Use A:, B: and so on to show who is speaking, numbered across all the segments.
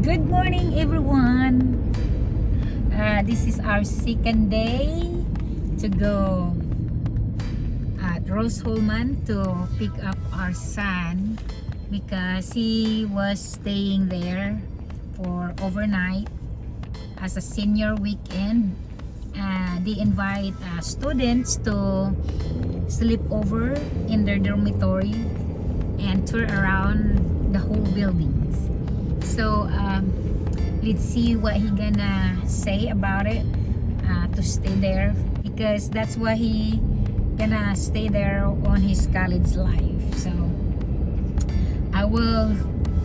A: Good morning, everyone. This is our second day to go at Hulman to pick up our son because he was staying there for overnight as a senior weekend. They invite students to sleep over in their dormitory and tour around the whole buildings. So let's see what he gonna say about it, to stay there, because that's why he gonna stay there on his college life. So I will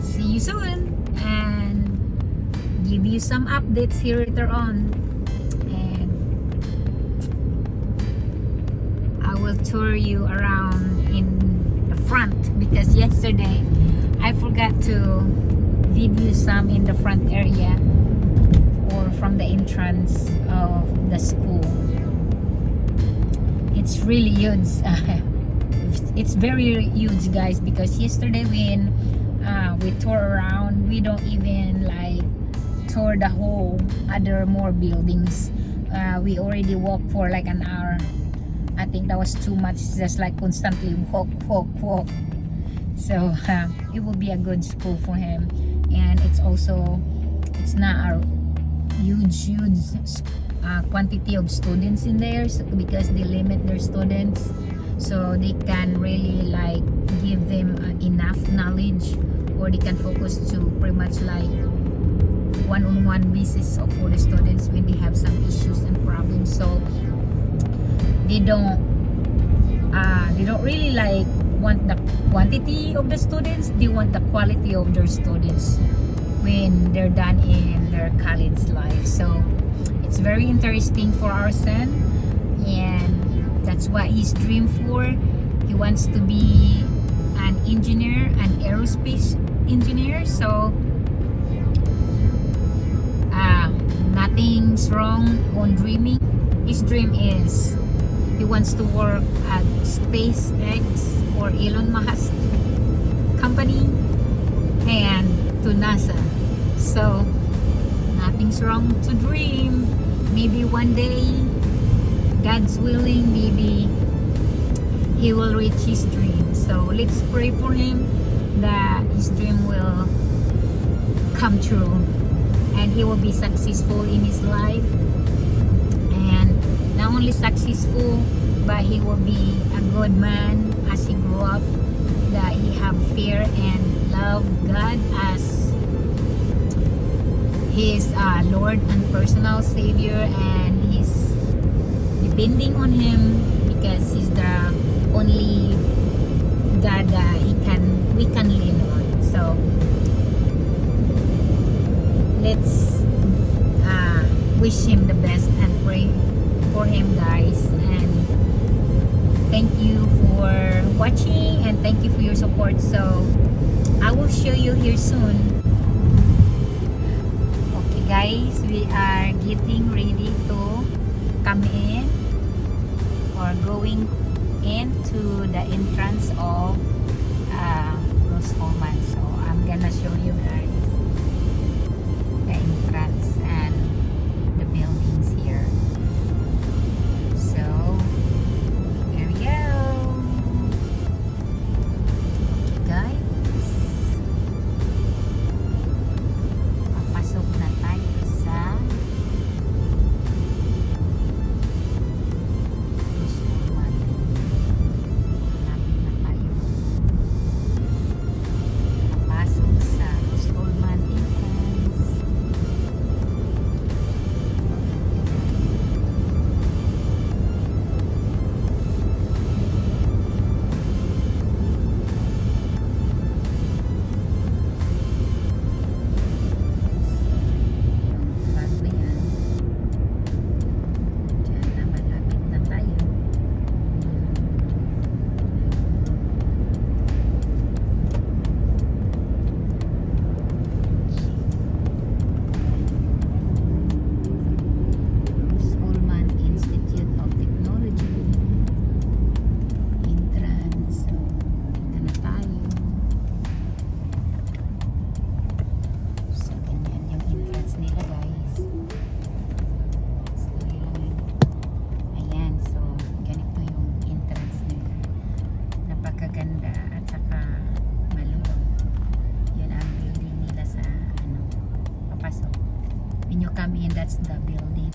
A: see you soon and give you some updates here later on, and I will tour you around in the front because yesterday I forgot to video some in the front area or from the entrance of the school. It's really huge. It's very huge, guys, because yesterday when we tour around, we don't even like tour the whole other more buildings. We already walked for like an hour. I think that was too much, just like constantly walk. So it will be a good school for him, and it's not a huge quantity of students in there, so, because they limit their students, so they can really like give them enough knowledge, or they can focus to pretty much like one-on-one basis for the students when they have some issues and problems. So they don't really like want the quantity of the students, they want the quality of their students when they're done in their college life. So it's very interesting for our son, and that's what he's dreamed for. He wants to be an engineer, an aerospace engineer. So nothing's wrong on dreaming. His dream is he wants to work at SpaceX or Elon Musk company and to NASA. So nothing's wrong to dream. Maybe one day, God's willing, maybe he will reach his dream. So let's pray for him that his dream will come true and he will be successful in his life, and not only successful, but he will be a good man as he grew up, that he have fear and love God as his Lord and personal Savior, and he's depending on him because he's the only God that we can lean on. So let's wish him the best and pray for him, guys. And thank you for watching, and thank you for your support. So I will show you here soon. Okay, guys, we are getting ready to come in or going into the entrance of Hulman. So I'm gonna show you guys the entrance and the buildings here. So here we go, guys. Papasok na tayo sa Hulman. Malapit na tayo papasok sa Hulman entrance. come in, that's the building.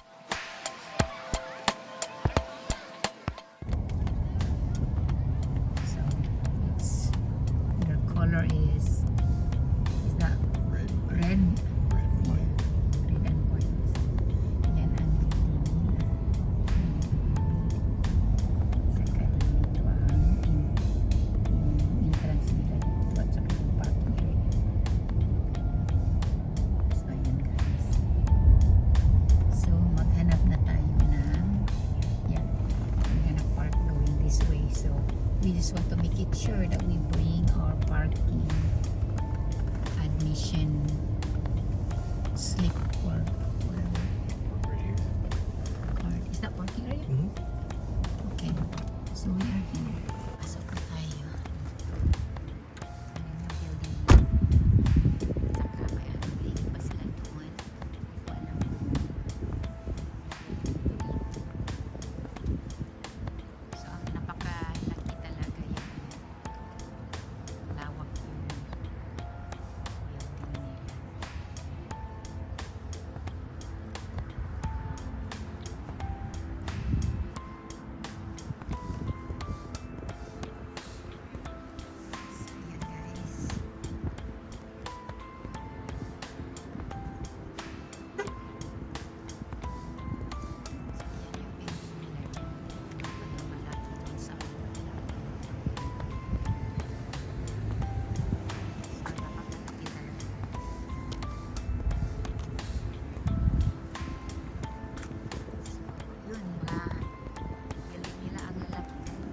A: So it's the color is that
B: Red.
A: red? Yeah, red and white. Yan ang building nila. Saka dito ang yung entrance nila dito at saka yung parking area. So ayan guys. So maghanap na tayo ng, yeah, we're gonna park going this way. So we just want to make it sure that we bring our parking admission slip or whatever card. Is that parking area? Okay. So we are here. Pasok na tayo. Ayan yung building. Saka may building pa sila doon. Walang so ang napakalaki talaga yung lawak yung building nila. So ayan guys. Yun, mga building nila ang lalaki guys.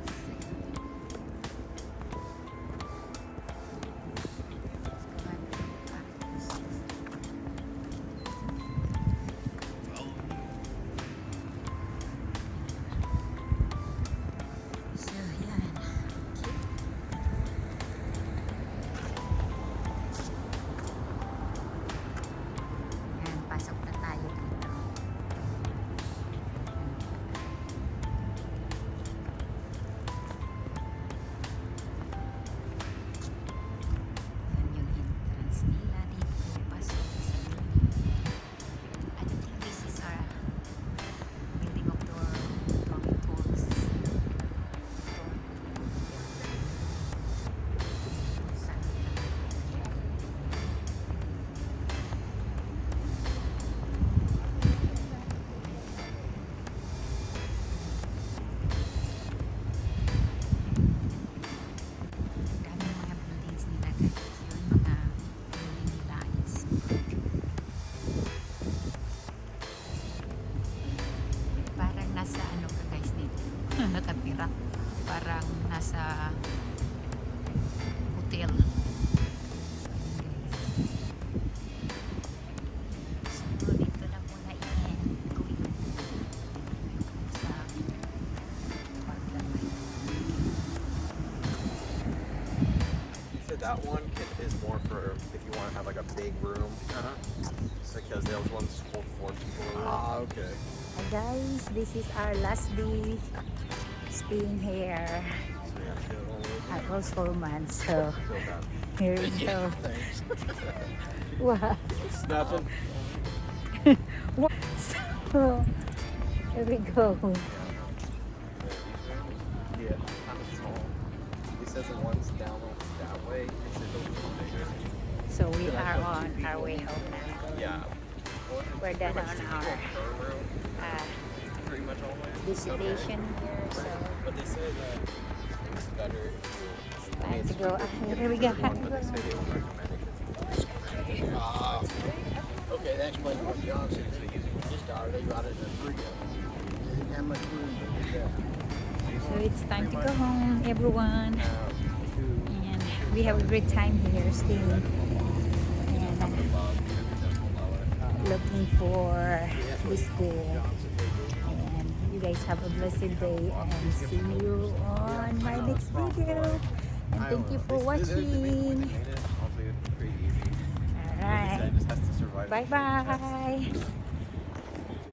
A: So, yan. Yan, pasok na tayo dito. Yan yung entrance nila dito. Pasok sa building. I don't think this is our building of dormitories. Dami mga buildings nila guys. Yun mga building nila is parang nasa ano ka guys dito. Nakatira. Parang nasa hotel. So dito na muna going sa park na tayo.
B: You said that one is more for if you want to have like a big room. Because those ones hold 4 people. Okay.
A: Hi guys, this is our last day staying here
B: So yeah, get it all over.
A: at Hulman. So
B: Feel bad.
A: here we go.
B: Thanks.
A: Wow.
B: Nothing.
A: So here we go.
B: Yeah, kind of small. He says the ones down that way. He says those are bigger.
A: So we are on our way home now.
B: Yeah.
A: We're done on our
B: room. Pretty much all the way.
A: destination here. So
B: But they say that it's better if
A: it's time to go. Here we go.
B: but they say they don't recommend it because
C: Okay, that explains what John said. So using this dollar, they got it in free. They didn't have much room to get that.
A: So it's time to go home, everyone. And we have a great time here staying. And looking for this school. And you guys have a blessed day and see you on my next video. And thank you for watching.
B: Alright.
A: Alright.
B: Just has to survive.
A: Bye bye.